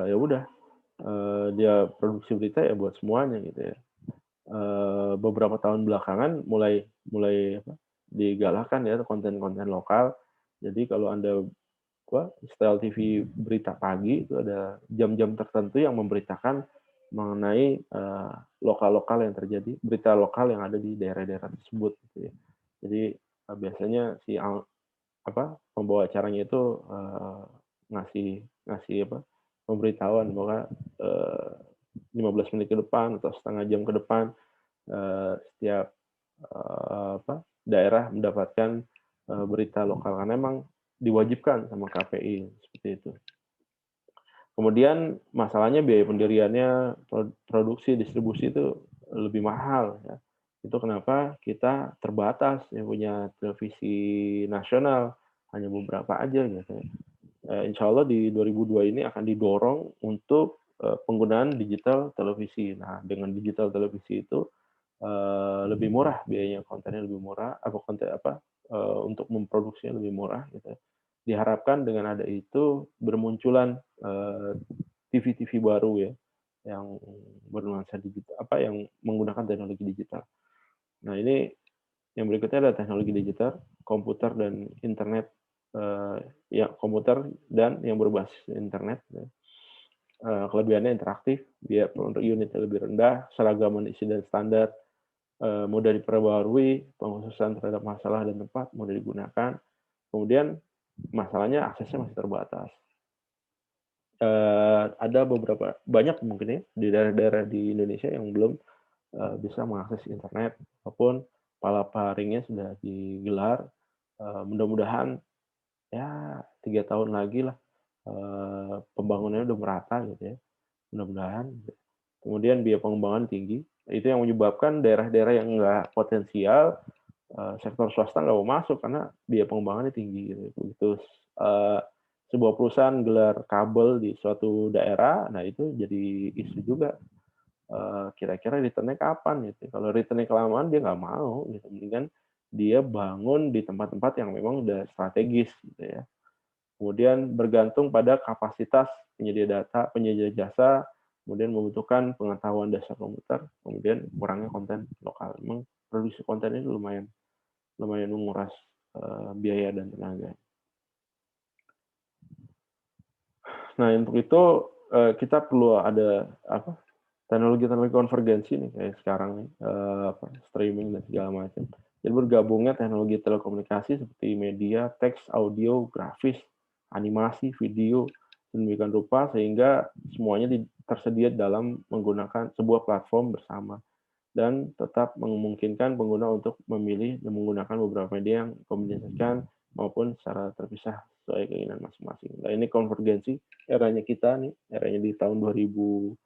ya udah, dia produksi berita ya buat semuanya gitu ya. Beberapa tahun belakangan mulai digalakkan ya konten-konten lokal. Jadi kalau Anda setel TV berita pagi itu ada jam-jam tertentu yang memberitakan mengenai lokal-lokal yang terjadi, berita lokal yang ada di daerah-daerah tersebut gitu ya. Jadi biasanya si pembawa acaranya itu ngasih pemberitahuan bahwa 15 menit ke depan atau setengah jam ke depan setiap daerah mendapatkan berita lokal, karena memang diwajibkan sama KPI seperti itu. Kemudian masalahnya biaya pendiriannya, produksi, distribusi itu lebih mahal ya. Itu kenapa kita terbatas yang punya televisi nasional, hanya beberapa aja gitu. Insya Allah di 2002 ini akan didorong untuk penggunaan digital televisi. Nah, dengan digital televisi itu lebih murah biayanya, kontennya lebih murah, untuk memproduksinya lebih murah gitu. diharapkan dengan ada itu bermunculan TV-TV baru ya, yang bernuansa digital, yang menggunakan teknologi digital. Nah ini yang berikutnya adalah teknologi digital, komputer dan internet, komputer dan yang berbasis internet. Ya. Kelebihannya interaktif, biaya untuk unitnya lebih rendah, seragaman isi dan standar, mudah diperbarui, pengkhususan terhadap masalah dan tempat mudah digunakan. Kemudian masalahnya aksesnya masih terbatas. Ada banyak mungkin ya di daerah-daerah di Indonesia yang belum bisa mengakses internet maupun palaparingnya sudah digelar. Mudah-mudahan ya 3 tahun lagi lah pembangunannya udah merata gitu ya. Mudah-mudahan. Kemudian biaya pengembangan tinggi. Itu yang menyebabkan daerah-daerah yang nggak potensial, sektor swasta nggak mau masuk karena biaya pengembangannya tinggi. Gitu. Begitu sebuah perusahaan gelar kabel di suatu daerah, nah itu jadi isu juga. Kira-kira returnnya kapan gitu. Kalau returnnya kelamaan dia nggak mau gitu. Mendingan dia bangun di tempat-tempat yang memang udah strategis gitu ya. Kemudian bergantung pada kapasitas penyedia data, penyedia jasa, kemudian membutuhkan pengetahuan dasar komputer, kemudian kurangnya konten lokal. Memang produksi konten ini lumayan menguras biaya dan tenaga. Nah untuk itu kita perlu ada teknologi konvergensi nih kayak sekarang nih, streaming dan segala macam. Jadi bergabungnya teknologi telekomunikasi seperti media, teks, audio, grafis, animasi, video, sedemikian rupa sehingga semuanya tersedia dalam menggunakan sebuah platform bersama dan tetap memungkinkan pengguna untuk memilih dan menggunakan beberapa media yang kombinasikan maupun secara terpisah sesuai keinginan masing-masing. Nah ini konvergensi eranya kita nih, eranya di tahun 2019,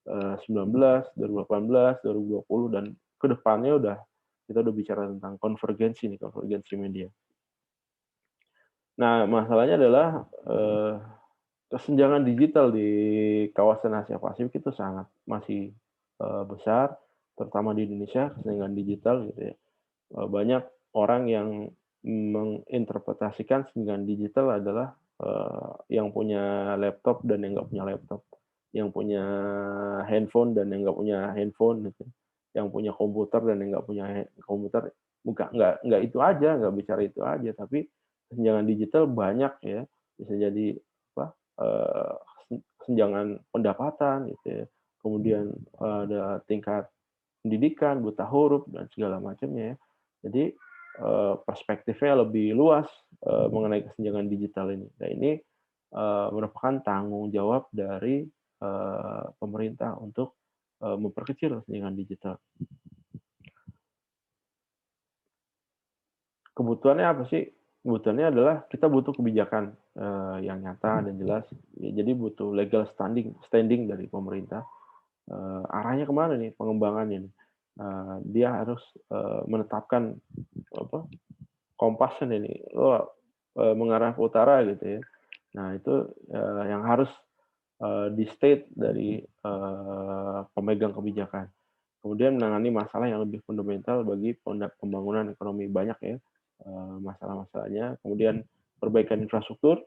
2018, 2020 dan kedepannya kita udah bicara tentang konvergensi media. Nah, masalahnya adalah kesenjangan digital di kawasan Asia Pasifik itu masih besar, terutama di Indonesia kesenjangan digital gitu ya. Banyak orang yang menginterpretasikan kesenjangan digital adalah yang punya laptop dan yang nggak punya laptop, yang punya handphone dan yang nggak punya handphone gitu, yang punya komputer dan yang nggak punya komputer. Nggak itu aja, nggak bicara itu aja, tapi kesenjangan digital banyak ya, bisa jadi eh, kesenjangan pendapatan gitu ya, kemudian ada tingkat pendidikan, buta huruf dan segala macamnya ya. Jadi perspektifnya lebih luas mengenai kesenjangan digital ini. Nah ini merupakan tanggung jawab dari pemerintah untuk memperkecil kesenjangan digital. Kebutuhannya apa sih? Kebutuhannya adalah kita butuh kebijakan yang nyata dan jelas. Jadi butuh legal standing dari pemerintah. Arahnya kemana nih pengembangannya nih? Dia harus menetapkan kompasnya ini, mengarah ke utara gitu ya. Nah itu yang harus di state dari pemegang kebijakan. Kemudian menangani masalah yang lebih fundamental bagi pembangunan ekonomi, banyak ya masalah-masalahnya. Kemudian perbaikan infrastruktur,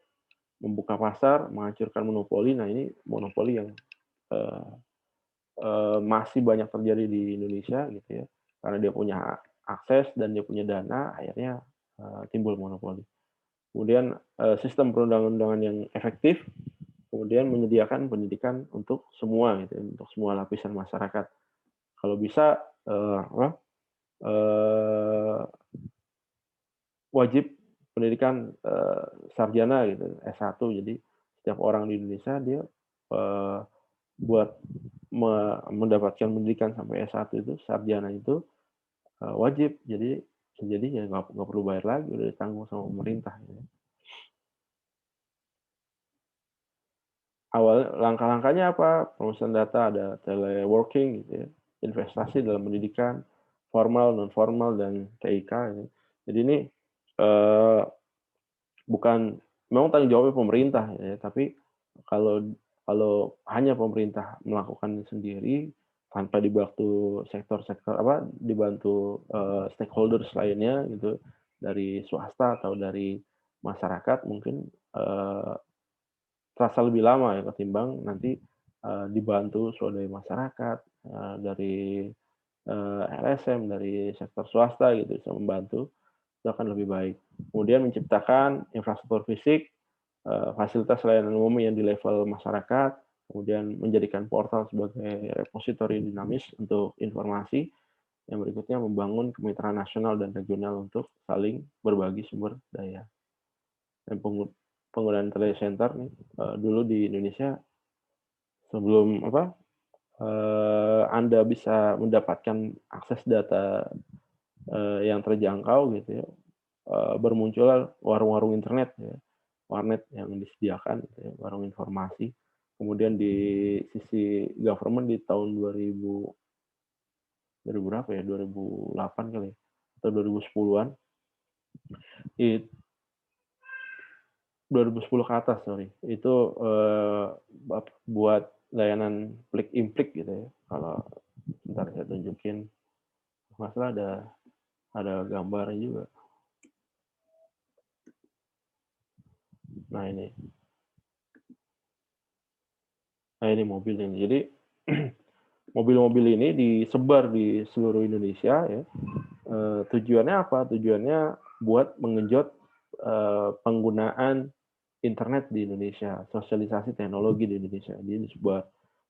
membuka pasar, menghancurkan monopoli. Nah ini monopoli yang masih banyak terjadi di Indonesia gitu ya, karena dia punya akses dan dia punya dana, akhirnya timbul monopoli. Kemudian sistem perundang-undangan yang efektif, kemudian menyediakan pendidikan untuk semua gitu, untuk semua lapisan masyarakat. Kalau bisa wajib pendidikan sarjana gitu, S1. Jadi setiap orang di Indonesia dia buat mendapatkan pendidikan sampai S1 itu, sarjana itu wajib. Jadi ya nggak perlu bayar lagi, udah ditanggung sama pemerintah. Gitu. Langkah-langkahnya apa? Pengurusan data, ada teleworking, gitu ya, investasi dalam pendidikan, formal, non formal, dan TIK. Gitu. Jadi ini bukan memang tanggung jawabnya pemerintah, ya, tapi kalau hanya pemerintah melakukan sendiri tanpa dibantu dibantu stakeholders lainnya gitu dari swasta atau dari masyarakat mungkin, terasa lebih lama ya ketimbang nanti, dibantu swadaya masyarakat, dari, LSM, dari sektor swasta gitu bisa membantu, itu akan lebih baik. Kemudian menciptakan infrastruktur fisik, fasilitas layanan umum yang di level masyarakat, kemudian menjadikan portal sebagai repositori dinamis untuk informasi, yang berikutnya membangun kemitraan nasional dan regional untuk saling berbagi sumber daya. Dan penggunaan telecenter nih, dulu di Indonesia sebelum Anda bisa mendapatkan akses data, yang terjangkau gitu ya, bermunculan warung-warung internet ya, warnet yang disediakan gitu ya, warung informasi. Kemudian di sisi government di tahun 2000 berapa ya, 2008 kali ya, atau 2010-an, 2010 ke atas, sorry, itu, buat layanan Plik-Implik gitu ya, kalau bentar saya tunjukin, kalau nggak salah ada gambarnya juga. Nah ini. Nah ini mobil ini. Jadi mobil-mobil ini disebar di seluruh Indonesia ya. Tujuannya apa? Tujuannya buat menggenjot penggunaan internet di Indonesia, sosialisasi teknologi di Indonesia. Dia disebar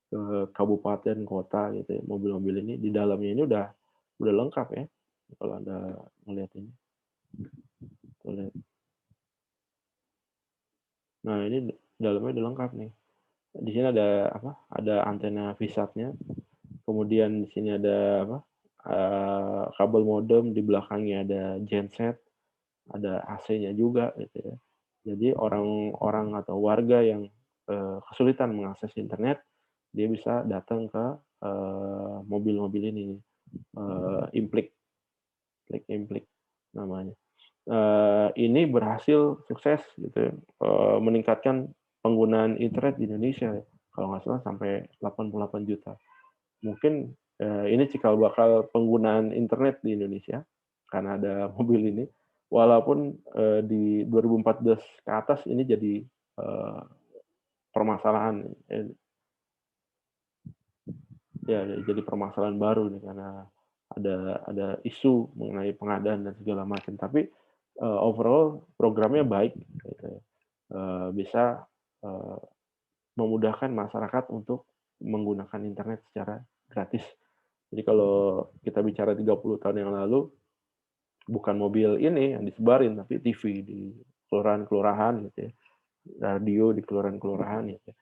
ke kabupaten, kota gitu ya. Mobil-mobil ini di dalamnya ini udah lengkap ya. Kalau Anda melihat ini. Tuh, lihat. Nah, ini dalamnya udah lengkap nih. Di sini ada apa? Ada antena VSAT-nya. Kemudian di sini ada apa? Kabel modem, di belakangnya ada genset, ada AC-nya juga gitu ya. Jadi orang-orang atau warga yang kesulitan mengakses internet, dia bisa datang ke mobil-mobil ini, Implik, Implik namanya. Ini berhasil sukses gitu ya, meningkatkan penggunaan internet di Indonesia, kalau nggak salah sampai 88 juta. Mungkin, ini cikal bakal penggunaan internet di Indonesia, karena ada mobil ini. Walaupun, di 2014 ke atas ini jadi, permasalahan, ya jadi permasalahan baru nih, karena ada isu mengenai pengadaan dan segala macam. Tapi, overall programnya baik gitu ya, bisa, eee, memudahkan masyarakat untuk menggunakan internet secara gratis. Jadi kalau kita bicara 30 tahun yang lalu, bukan mobil ini yang disebarin, tapi TV di kelurahan-kelurahan gitu ya, radio di kelurahan-kelurahan gitu ya.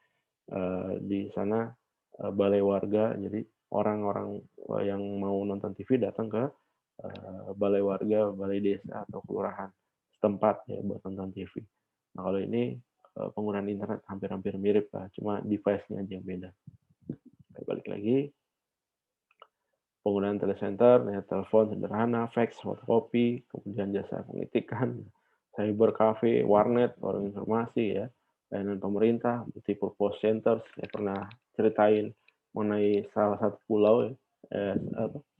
Di sana, balai warga, jadi orang-orang, yang mau nonton TV datang ke, balai warga, balai desa atau kelurahan setempat ya buat nonton TV. Nah kalau ini, penggunaan internet hampir-hampir mirip lah, cuma device-nya aja yang beda. Balik lagi, penggunaan telecenter, ya telepon sederhana, fax, fotokopi, kemudian jasa pengetikan, cyber cafe, warnet, warung informasi ya, layanan pemerintah, multipurpose center, saya pernah ceritain mengenai salah satu pulau ya,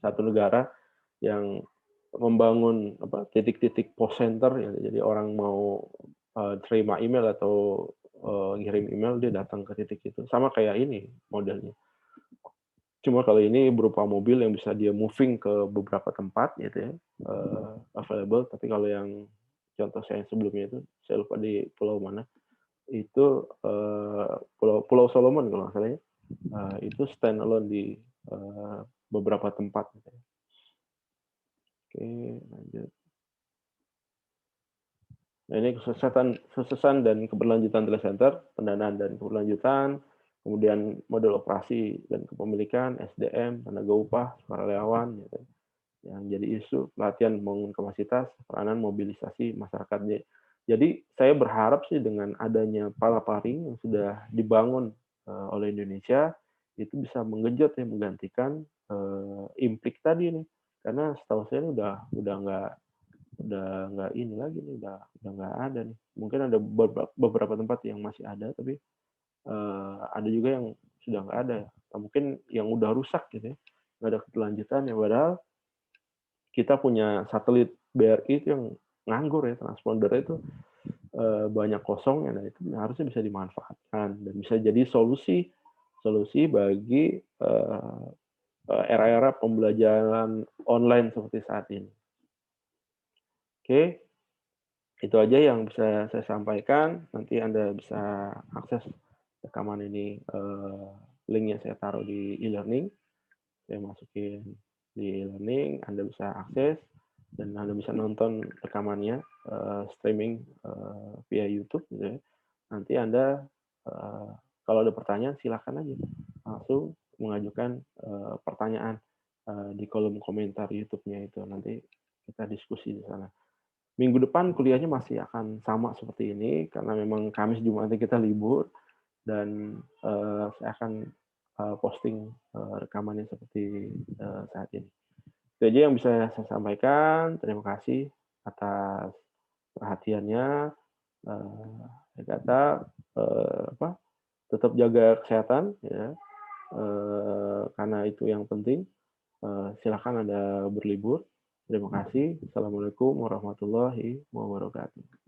satu negara yang membangun titik-titik post center ya, jadi orang mau terima email atau ngirim email dia datang ke titik itu, sama kayak ini modelnya. Cuma kalau ini berupa mobil yang bisa dia moving ke beberapa tempat gitu ya, available. Tapi kalau yang contoh saya yang sebelumnya itu, saya lupa di pulau mana, itu, Pulau Pulau Solomon kalau nggak salah ya, itu stand alone di, beberapa tempat gitu ya. Oke, lanjut. Nah, ini kesuksesan dan keberlanjutan telecenter, pendanaan dan keberlanjutan, kemudian model operasi dan kepemilikan, SDM, tenaga upah, sukarelawan gitu. Yang jadi isu, pelatihan membangun kapasitas, peranan mobilisasi masyarakatnya. Jadi saya berharap sih dengan adanya Palaparing yang sudah dibangun, oleh Indonesia, itu bisa menggenjot ya, menggantikan, Implik tadi nih. Karena setahu saya ini udah nggak ini lagi nih, udah nggak ada nih. Mungkin ada beberapa tempat yang masih ada, tapi, ada juga yang sudah nggak ada, atau mungkin yang udah rusak gitu ya, nggak ada keberlanjutannya. Padahal kita punya satelit BRI itu yang nganggur ya, transpondernya itu banyak kosong, nah itu harusnya bisa dimanfaatkan dan bisa jadi solusi bagi, era-era pembelajaran online seperti saat ini. Oke, itu aja yang bisa saya sampaikan, nanti Anda bisa akses rekaman ini, link-nya saya taruh di e-learning, saya masukin di e-learning, Anda bisa akses dan Anda bisa nonton rekamannya, streaming, via YouTube gitu ya. Nanti Anda, eee, kalau ada pertanyaan silakan aja langsung mengajukan, pertanyaan, di kolom komentar YouTube-nya itu, nanti kita diskusi di sana. Minggu depan kuliahnya masih akan sama seperti ini, karena memang Kamis, Jumatnya kita libur dan, saya akan, posting, rekamannya seperti, saat ini. Itu aja yang bisa saya sampaikan, terima kasih atas perhatiannya, saya kata, tetap jaga kesehatan ya, karena itu yang penting, silakan Anda berlibur. Terima kasih. Assalamualaikum warahmatullahi wabarakatuh.